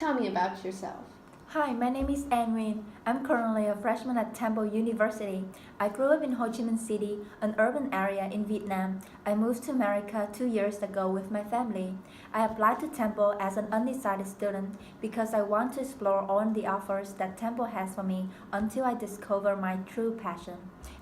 Tell me about yourself. Hi, my name is Nguyen. I'm currently a freshman at Temple University. I grew up in Ho Chi Minh City, an urban area in Vietnam. I moved to America 2 years ago with my family. I applied to Temple as an undecided student because I want to explore all the offers that Temple has for me until I discover my true passion.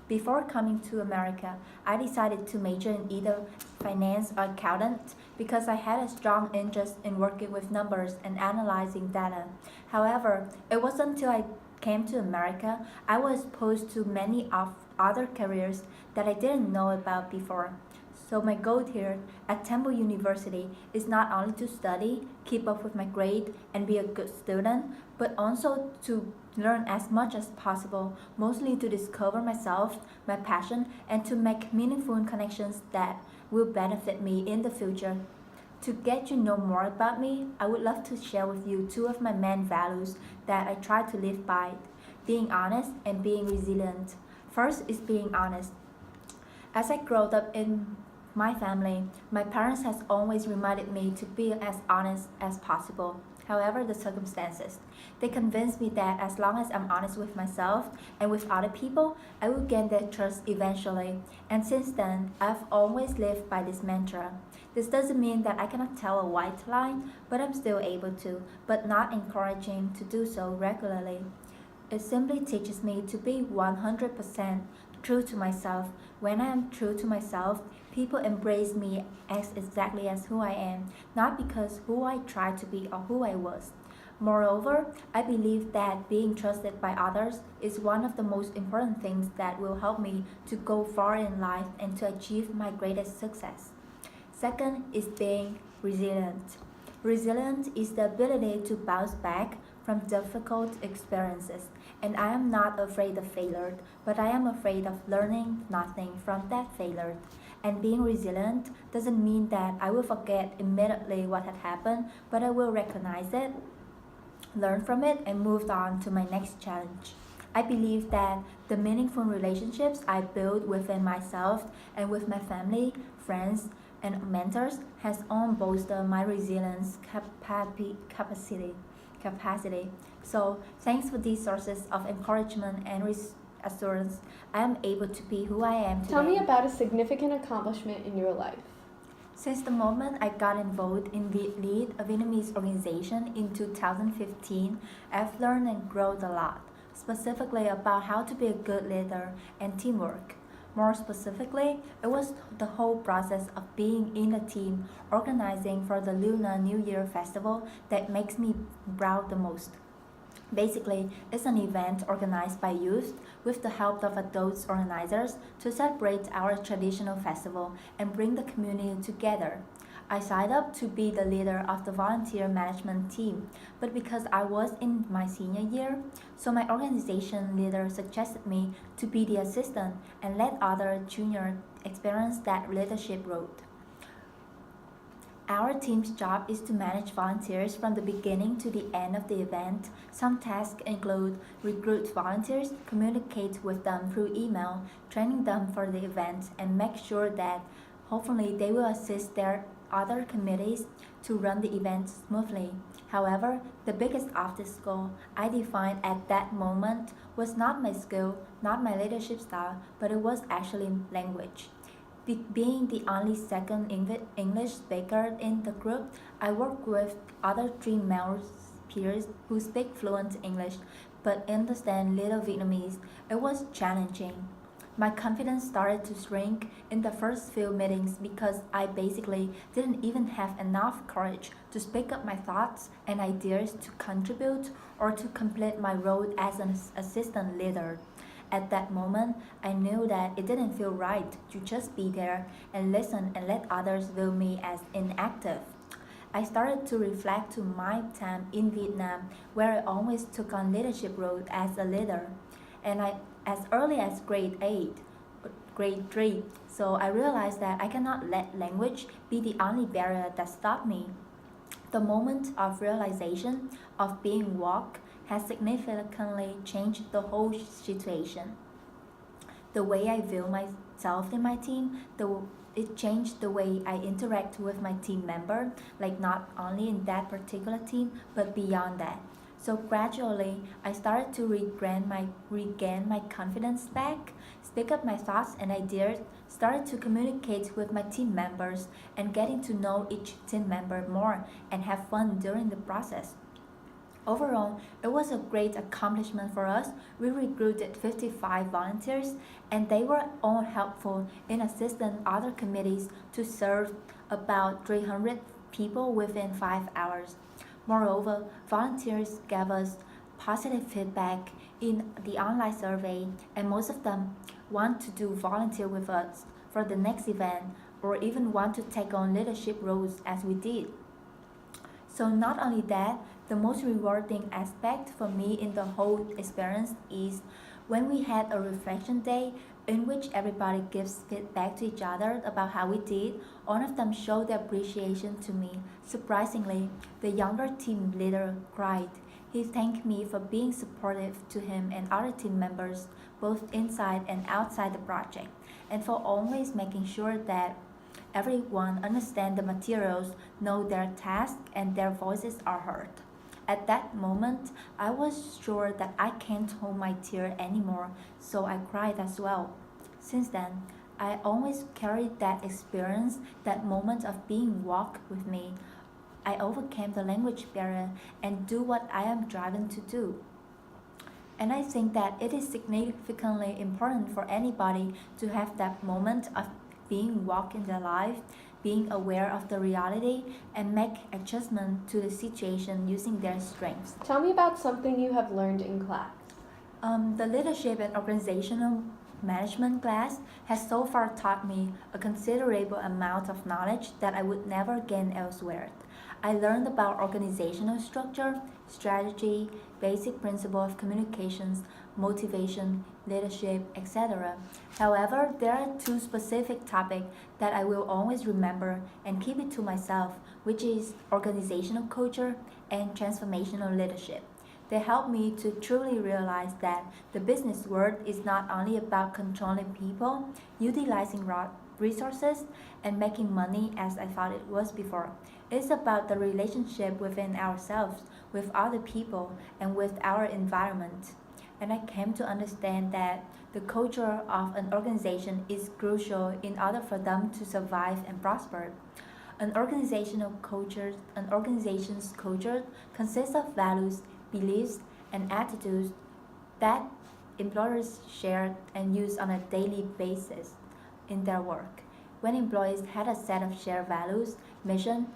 Before coming to America, I decided to major in either finance or accountant because I had a strong interest in working with numbers and analyzing data. However, it wasn't until I came to America I was exposed to many of other careers that I didn't know about before. So my goal here at Temple University is not only to study, keep up with my grade, and be a good student, but also to learn as much as possible, mostly to discover myself, my passion, and to make meaningful connections that will benefit me in the future. To get you know more about me, I would love to share with you two of my main values that I try to live by: being honest and being resilient. First is being honest. As I grew up in my family, my parents has always reminded me to be as honest as possible. However, the circumstances, they convinced me that as long as I'm honest with myself and with other people, I will gain their trust eventually. And since then, I've always lived by this mantra. This doesn't mean that I cannot tell a white lie, but I'm still able to, but not encouraging to do so regularly. It simply teaches me to be 100% true to myself. When I am true to myself, people embrace me as exactly as who I am, not because who I tried to be or who I was. Moreover, I believe that being trusted by others is one of the most important things that will help me to go far in life and to achieve my greatest success. Second is being resilient. Resilience is the ability to bounce back from difficult experiences, and I am not afraid of failure, but I am afraid of learning nothing from that failure. And being resilient doesn't mean that I will forget immediately what had happened, but I will recognize it, learn from it, and move on to my next challenge. I believe that the meaningful relationships I build within myself and with my family, friends, and mentors has all bolstered my resilience capacity. So thanks for these sources of encouragement and assurance, I am able to be who I am today. Tell me about a significant accomplishment in your life. Since the moment I got involved in Lead, a Vietnamese organization in 2015, I've learned and grown a lot, specifically about how to be a good leader and teamwork. More specifically, it was the whole process of being in a team organizing for the Lunar New Year festival that makes me proud the most. Basically, it's an event organized by youth with the help of adult organizers to celebrate our traditional festival and bring the community together. I signed up to be the leader of the volunteer management team, but because I was in my senior year, so my organization leader suggested me to be the assistant and let other juniors experience that leadership role. Our team's job is to manage volunteers from the beginning to the end of the event. Some tasks include recruit volunteers, communicate with them through email, training them for the event, and make sure that hopefully they will assist their other committees to run the event smoothly. However, the biggest obstacle I defined at that moment was not my skill, not my leadership style, but it was actually language. Being the only second English speaker in the group, I worked with other three male peers who speak fluent English but understand little Vietnamese. It was challenging. My confidence started to shrink in the first few meetings because I basically didn't even have enough courage to speak up my thoughts and ideas to contribute or to complete my role as an assistant leader. At that moment, I knew that it didn't feel right to just be there and listen and let others view me as inactive. I started to reflect to my time in Vietnam, where I always took on leadership roles as a leader, and as early as grade 8, grade 3. So I realized that I cannot let language be the only barrier that stopped me. The moment of realization of being woke has significantly changed the whole situation. The way I view myself in my team, the It changed the way I interact with my team member, like not only in that particular team, but beyond that. So gradually, I started to regain my confidence back, speak up my thoughts and ideas, started to communicate with my team members, and getting to know each team member more and have fun during the process. Overall, it was a great accomplishment for us. We recruited 55 volunteers, and they were all helpful in assisting other committees to serve about 300 people within 5 hours. Moreover, volunteers gave us positive feedback in the online survey, and most of them want to do volunteer with us for the next event or even want to take on leadership roles as we did. So not only that, the most rewarding aspect for me in the whole experience is when we had a reflection day in which everybody gives feedback to each other about how we did. One of them showed their appreciation to me. Surprisingly, the younger team leader cried. He thanked me for being supportive to him and other team members, both inside and outside the project, and for always making sure that everyone understands the materials, know their task, and their voices are heard. At that moment, I was sure that I can't hold my tear anymore, so I cried as well. Since then, I always carried that experience, that moment of being walked with me. I overcame the language barrier and do what I am driven to do. And I think that it is significantly important for anybody to have that moment of being walked in their life, being aware of the reality, and make adjustment to the situation using their strengths. Tell me about something you have learned in class. The leadership and organizational management class has so far taught me a considerable amount of knowledge that I would never gain elsewhere. I learned about organizational structure, strategy, basic principle of communications, motivation, leadership, etc. However, there are two specific topics that I will always remember and keep it to myself, which is organizational culture and transformational leadership. They help me to truly realize that the business world is not only about controlling people, utilizing raw resources, and making money as I thought it was before. It's about the relationship within ourselves, with other people, and with our environment. And I came to understand that the culture of an organization is crucial in order for them to survive and prosper. An organization's culture consists of values, beliefs, and attitudes that employers share and use on a daily basis in their work. When employees had a set of shared values, mission,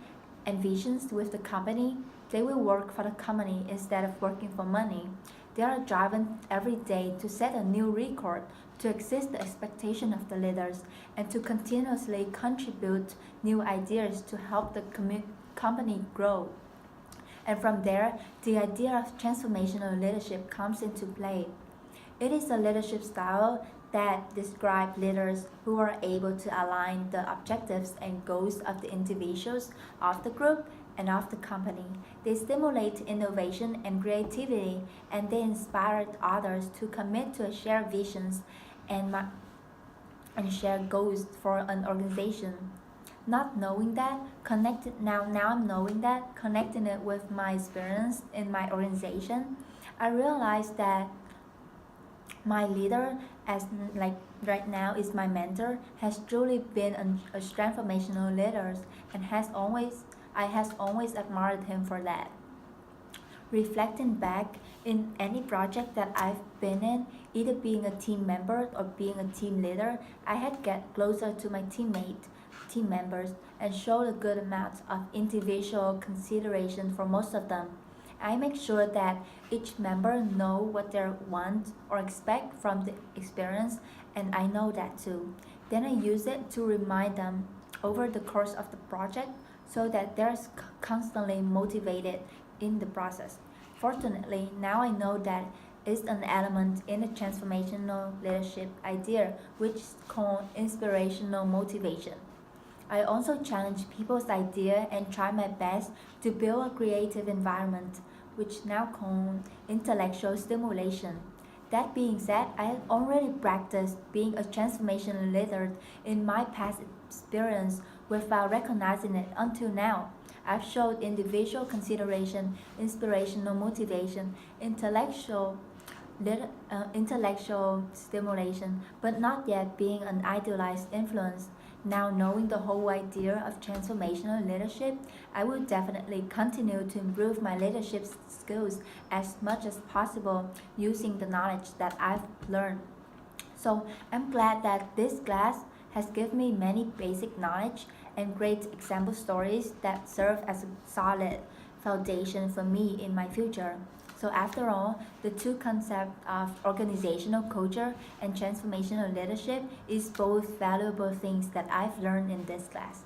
and visions with the company, they will work for the company instead of working for money. They are driven every day to set a new record, to exceed the expectation of the leaders, and to continuously contribute new ideas to help the company grow. And from there, the idea of transformational leadership comes into play. It is a leadership style that describes leaders who are able to align the objectives and goals of the individuals, of the group, and of the company. They stimulate innovation and creativity, and they inspire others to commit to shared visions and, and shared goals for an organization. Not knowing that, now I'm knowing that, connecting it with my experience in my organization, I realized that my leader, as like right now is my mentor, has truly been a transformational leader, and I has always admired him for that. Reflecting back in any project that I've been in, either being a team member or being a team leader, I had get closer to my team members, and showed a good amount of individual consideration for most of them. I make sure that each member know what they want or expect from the experience, and I know that too. Then I use it to remind them over the course of the project so that they're constantly motivated in the process. Fortunately, now I know that is an element in the transformational leadership idea, which is called inspirational motivation. I also challenge people's idea and try my best to build a creative environment, which now called intellectual stimulation. That being said, I have already practiced being a transformational leader in my past experience without recognizing it until now. I've showed individual consideration, inspirational motivation, intellectual stimulation, but not yet being an idealized influence. Now, knowing the whole idea of transformational leadership, I will definitely continue to improve my leadership skills as much as possible using the knowledge that I've learned. So, I'm glad that this class has given me many basic knowledge and great example stories that serve as a solid foundation for me in my future. So after all, the two concepts of organizational culture and transformational leadership is both valuable things that I've learned in this class.